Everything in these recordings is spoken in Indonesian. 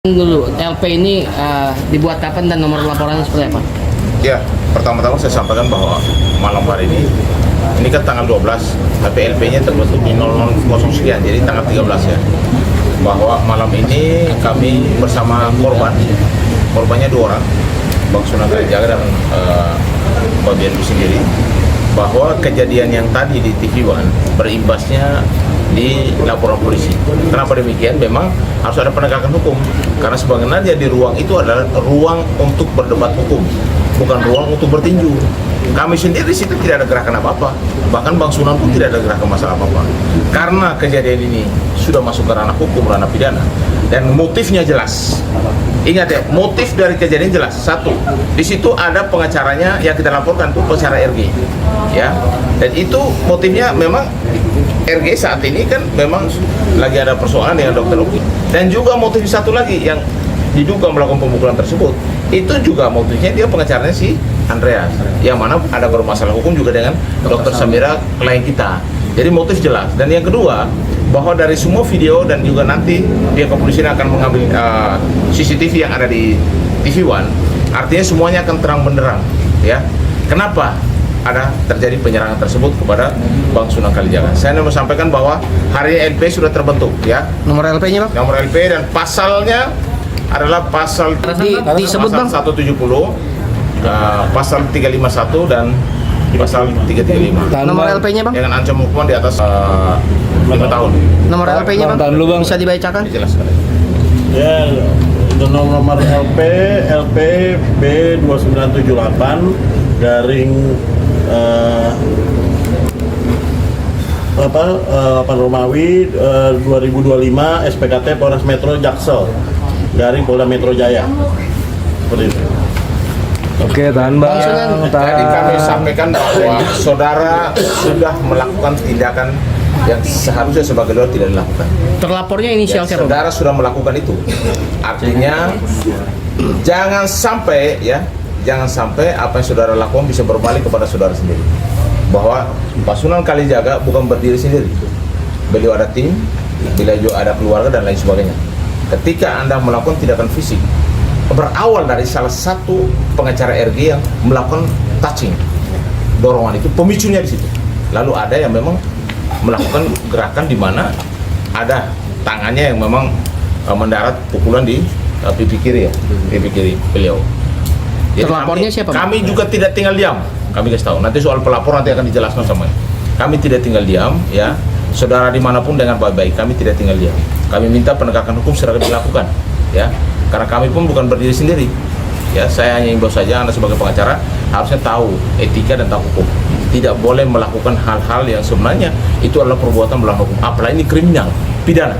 Dulu LP ini dibuat kapan dan nomor laporannya seperti apa? Ya, pertama-tama saya sampaikan bahwa malam hari ini kan tanggal 12, tapi LP-nya terbentuk di 00 sekian, jadi tanggal 13 ya. Bahwa malam ini kami bersama korbannya 2 orang, Bang Sunan Kalijaga dan Pak BNP sendiri, bahwa kejadian yang tadi di TV One berimbasnya di laporan polisi. Kenapa demikian? Memang harus ada penegakan hukum, karena sebagaimana di ruang itu adalah ruang untuk berdebat hukum, bukan ruang untuk bertinju. Kami sendiri di situ tidak ada gerakan apa-apa, bahkan Bang Sunan pun tidak ada gerakan masalah apa-apa. Karena kejadian ini sudah masuk ke ranah hukum, ranah pidana, dan motifnya jelas. Ingat ya, motif dari kejadian jelas. Satu, di situ ada pengacaranya yang kita laporkan, tuh pengacara RG, ya. Dan itu motifnya memang RG saat ini kan memang lagi ada persoalan dengan Dokter Uki. Dan juga motif satu lagi yang diduga melakukan pemukulan tersebut, itu juga motifnya dia pengacaranya si Andreas, yang mana ada bermasalah hukum juga dengan Dokter Samira, klien kita. Jadi motif jelas. Dan yang kedua, bahwa dari semua video dan juga nanti pihak kepolisian akan mengambil CCTV yang ada di TV One, artinya semuanya akan terang benderang, ya. Kenapa ada terjadi penyerangan tersebut kepada Bang Sunan Kalijaga? Saya mau sampaikan bahwa hari ini LP sudah terbentuk, ya. Nomor LP-nya, Bang? Nomor LP dan pasalnya adalah pasal disebut, pasal Bang? 170, pasal 351 dan pasal 335. Nomor LP-nya, Bang? Dengan ancaman hukuman di atas 5 tahun. Nomor LP-nya, Bang? Tahan dulu, Bang. Bisa dibacakan? Dijelaskan. Ya, nomor LP B2978 garing 8 Romawi 2025 SPKT Polres Metro Jaksel garing Polda Metro Jaya. Seperti itu. Oke, tahan Bang. Jadi kami sampaikan bahwa saudara sudah melakukan tindakan yang seharusnya sebagai lawyer tidak dilakukan. Terlapornya inisial siapa, Bang? Saudara sudah melakukan itu. Artinya jangan sampai apa yang saudara lakukan bisa berbalik kepada saudara sendiri. Bahwa Pak Sunan Kalijaga bukan berdiri sendiri. Beliau ada tim, beliau juga ada keluarga dan lain sebagainya. Ketika Anda melakukan tindakan fisik, berawal dari salah satu pengacara RG yang melakukan touching, dorongan itu pemicunya di situ. Lalu ada yang memang melakukan gerakan di mana ada tangannya yang memang mendarat pukulan di pipi kiri ya, pipi kiri beliau. Jadi Terlapornya siapa, Bang? Kami juga tidak tinggal diam. Kami kasih tahu. Nanti soal pelapor nanti akan dijelaskan semuanya. Kami tidak tinggal diam, ya. Saudara dimanapun dengan baik-baik, kami tidak tinggal diam. Kami minta penegakan hukum segera dilakukan, ya. Karena kami pun bukan berdiri sendiri. Ya, saya hanya imbau saja Anda sebagai pengacara harusnya tahu etika dan tahu hukum. Tidak boleh melakukan hal-hal yang sebenarnya itu adalah perbuatan melawan hukum. Apalagi ini kriminal, pidana.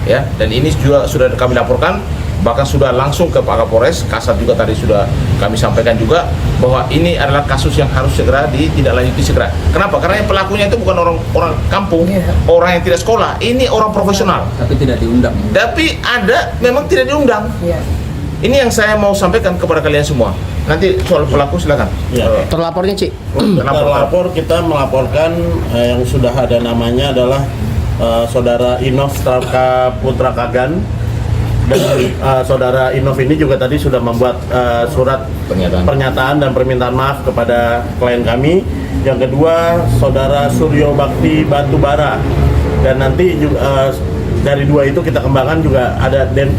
Ya, dan ini juga sudah kami laporkan, bahkan sudah langsung ke Pak Kapolres. Kasat juga tadi sudah kami sampaikan juga bahwa ini adalah kasus yang harus segera ditindaklanjuti segera. Kenapa? Karena yang pelakunya itu bukan orang kampung, orang yang tidak sekolah. Ini orang profesional. Tapi tidak diundang. Tapi ada memang tidak diundang. Ini yang saya mau sampaikan kepada kalian semua. Nanti soal pelaku silakan. Ya. Terlapornya, Ci? Terlapor kita melaporkan yang sudah ada namanya adalah Saudara Inov Straka Putra Kagan, dan Saudara Inov ini juga tadi sudah membuat surat pernyataan dan permintaan maaf kepada klien kami. Yang kedua, Saudara Suryo Bakti Batubara, dan nanti juga dari dua itu kita kembangkan juga ada dan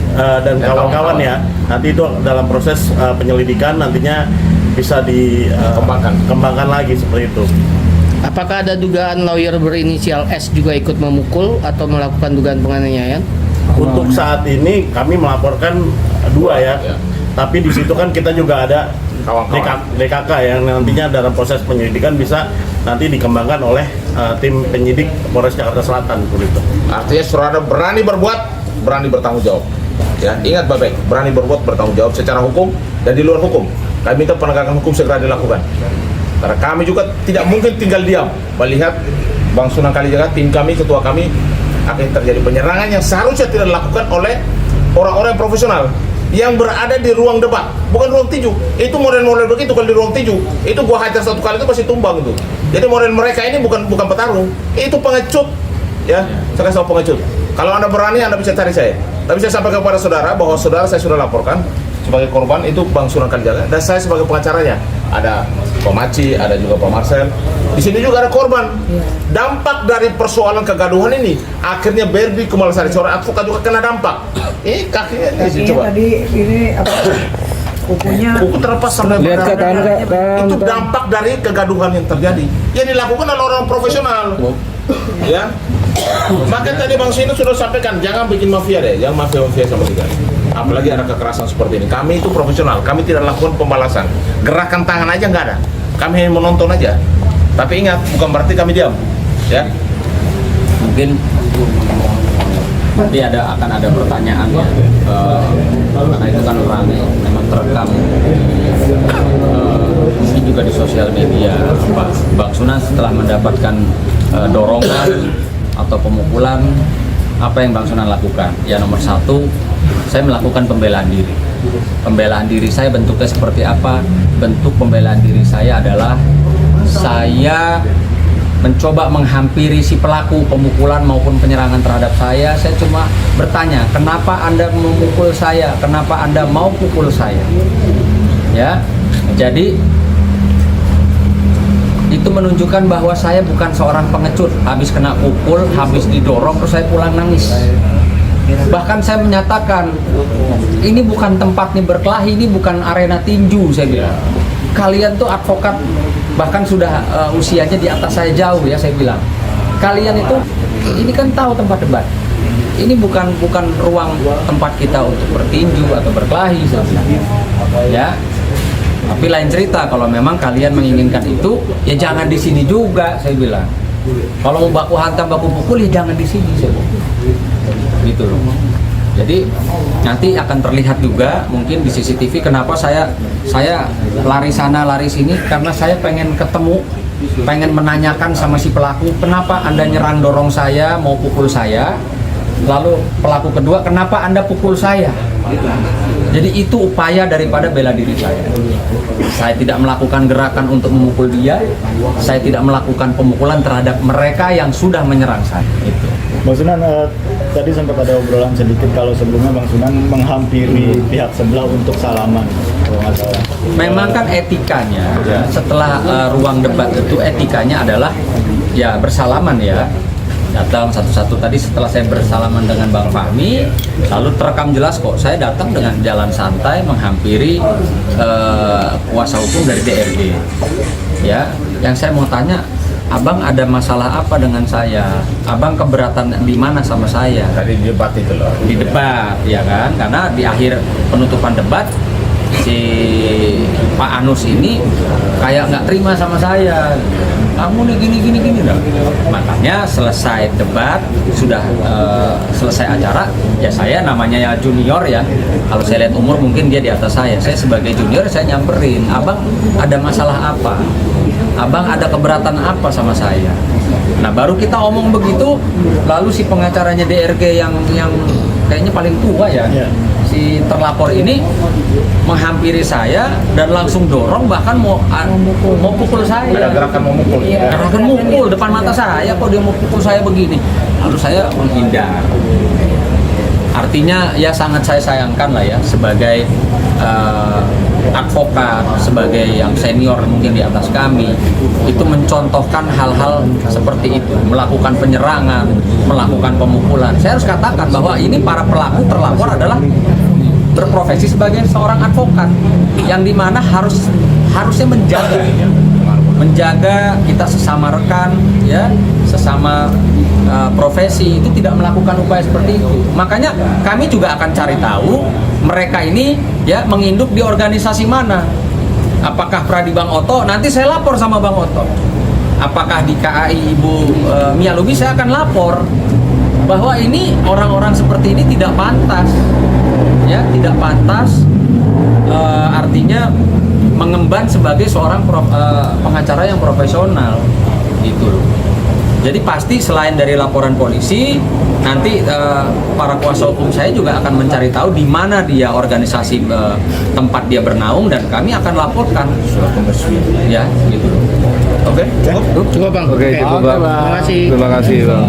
kawan-kawan ya. Nanti itu dalam proses penyelidikan nantinya bisa dikembangkan lagi seperti itu. Apakah ada dugaan lawyer berinisial S juga ikut memukul atau melakukan dugaan penganiayaan? Untuk saat ini kami melaporkan 2 ya. Tapi di situ kan kita juga ada DKK yang nantinya dalam proses penyelidikan bisa nanti dikembangkan oleh tim penyidik Polres Jakarta Selatan begitu. Artinya saudara berani berbuat, berani bertanggung jawab. Ya, ingat baik-baik, berani berbuat, bertanggung jawab secara hukum dan di luar hukum. Kami minta penegakan hukum segera dilakukan. Karena kami juga tidak mungkin tinggal diam melihat Bang Sunan Kalijaga, tim kami, ketua kami akan terjadi penyerangan yang seharusnya tidak dilakukan oleh orang-orang yang profesional yang berada di ruang debat, bukan ruang tinju. Itu model-model begitu. Kalau di ruang tinju itu gua hajar satu kali itu pasti tumbang itu. Jadi model mereka ini bukan petarung, itu pengecut, ya. Saya kasih tahu pengecut. Kalau Anda berani, Anda bisa cari saya. Tapi saya sampaikan kepada saudara bahwa saudara saya sudah laporkan sebagai korban itu Bang Sunan Kalijaga, dan saya sebagai pengacaranya. Ada Pak Maci, ada juga Pak Marcel. Di sini juga ada korban. Dampak dari persoalan kegaduhan ini, akhirnya Berbi Kumalasari, seorang advokat juga kena dampak. Kakinya di sini coba. Tadi ini apa? Kukunya Kuku terlepas sampai Lihat berdarah. Kak, Kak, Itu dampak dari kegaduhan yang terjadi. Yang dilakukan oleh orang profesional. Ya. Maka tadi Bang Sino sudah sampaikan, jangan bikin mafia deh, jangan mafia-mafia sama sekali. Apalagi ada kekerasan seperti ini. Kami itu profesional, kami tidak lakukan pembalasan. Gerakan tangan aja nggak ada. Kami hanya menonton aja. Tapi ingat, bukan berarti kami diam. Ya. Mungkin nanti akan ada pertanyaan ya, karena itu kan orangnya memang terekam mungkin juga di sosial media. Bang Sunan setelah mendapatkan dorongan atau pemukulan, apa yang Bang Sunan lakukan? Ya, nomor satu, saya melakukan pembelaan diri. Pembelaan diri saya bentuknya seperti apa? Bentuk pembelaan diri saya adalah saya mencoba menghampiri si pelaku pemukulan maupun penyerangan terhadap saya. Saya cuma bertanya, kenapa Anda memukul saya? Kenapa Anda mau pukul saya? Ya, jadi itu menunjukkan bahwa saya bukan seorang pengecut. Habis kena pukul, habis didorong, terus saya pulang nangis. Bahkan saya menyatakan, ini bukan tempat nih berkelahi, ini bukan arena tinju, saya bilang. Kalian tuh advokat, bahkan sudah usianya di atas saya jauh ya, saya bilang. Kalian itu, ini kan tahu tempat debat. Ini bukan ruang tempat kita untuk bertinju atau berkelahi, saya bilang. Ya. Tapi lain cerita, kalau memang kalian menginginkan itu, ya jangan di sini juga, saya bilang. Kalau mau baku hantam, baku pukul, ya jangan di sini, saya bilang. Gitu loh. Jadi nanti akan terlihat juga mungkin di CCTV kenapa saya lari sana lari sini, karena saya pengen ketemu, pengen menanyakan sama si pelaku, kenapa Anda nyerang dorong saya, mau pukul saya. Lalu pelaku kedua, kenapa Anda pukul saya? Jadi itu upaya daripada bela diri saya. Saya tidak melakukan gerakan untuk memukul dia, saya tidak melakukan pemukulan terhadap mereka yang sudah menyerang saya. Itu. Bang Sunan, tadi sempat ada obrolan sedikit kalau sebelumnya Bang Sunan menghampiri pihak sebelah untuk salaman, kalau nggak salah. Memang kan etikanya, setelah ruang debat itu etikanya adalah ya bersalaman ya. Datang satu-satu. Tadi setelah saya bersalaman dengan Bang Fahmi, lalu terekam jelas kok saya datang dengan jalan santai menghampiri kuasa hukum dari DRG. Ya, yang saya mau tanya, Abang ada masalah apa dengan saya? Abang keberatan di mana sama saya? Tadi di debat itu loh. Di debat, ya kan? Karena di akhir penutupan debat si Pak Anus ini kayak nggak terima sama saya. Kamu nih gini dah. Makanya selesai debat, sudah selesai acara, ya saya namanya ya junior ya. Kalau saya lihat umur mungkin dia di atas saya. Saya sebagai junior saya nyamperin, Abang ada masalah apa? Abang ada keberatan apa sama saya? Nah baru kita omong begitu, lalu si pengacaranya DRG yang kayaknya paling tua ya. Si terlapor ini menghampiri saya dan langsung dorong, bahkan mau pukul saya. Ada gerakan mau mukul. Gerakan mukul depan mata saya, kok dia mau pukul saya begini. Lalu saya menghindar. Artinya ya sangat saya sayangkan lah ya sebagai advokat, sebagai yang senior mungkin di atas kami, itu mencontohkan hal-hal seperti itu, melakukan penyerangan, melakukan pemukulan. Saya harus katakan bahwa ini para pelaku terlapor adalah berprofesi sebagai seorang advokat, yang dimana harusnya menjaga kita sesama rekan, ya, sesama profesi itu tidak melakukan upaya seperti itu. Makanya kami juga akan cari tahu mereka ini ya menginduk di organisasi mana. Apakah Pradi Bang Oto? Nanti saya lapor sama Bang Oto. Apakah di KAI Ibu Mia Lubis? Saya akan lapor bahwa ini orang-orang seperti ini tidak pantas, ya, tidak pantas. Artinya mengemban sebagai seorang pengacara yang profesional, gitu loh. Jadi pasti selain dari laporan polisi, nanti para kuasa hukum saya juga akan mencari tahu di mana dia organisasi tempat dia bernaung, dan kami akan laporkan. Ya, gitu. Oke, cukup. Cukup Bang. Oke, cukup Bang. Terima kasih. Terima kasih Bang.